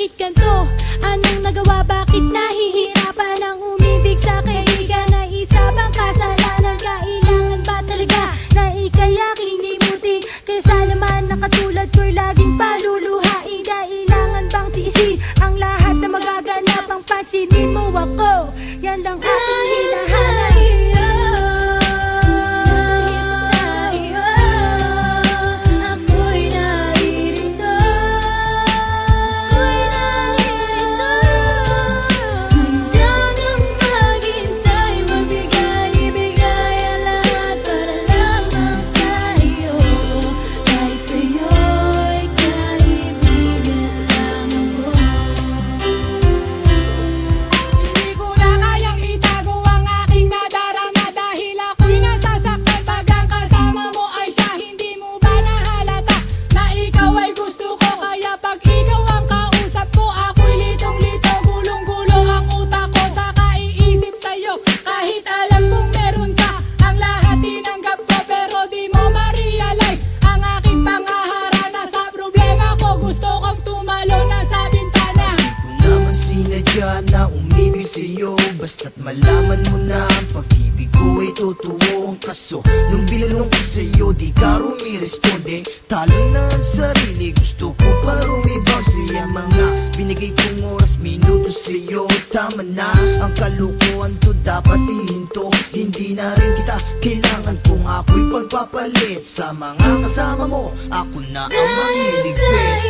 bakit ganto? Anong nagawa, bakit nahihirapan ang umibig sa kaibigan? Na isa bang kasalanan? Kailangan ba talaga na ikayak hinimuti? Kaysa naman na katulad ko'y laging paluluhain. Kailangan bang tiisin ang lahat na magaganap? Ang pansinin mo ako, yan lang aking hinahanap. Na umibig sa'yo, basta't malaman mo na ang pag-ibig ko ay totoo. Ang kaso, nung binanong ko sa'yo, di ka rumiresponde. Talo na ang sarili, gusto ko pa rumibang siya. Mga binigay kong oras, minuto sa'yo, tama na. Ang kalukuhan to dapat ihinto. Hindi na rin kita kailangan kung ako'y pagpapalit. Sa mga kasama mo, ako na ang mangiligpit.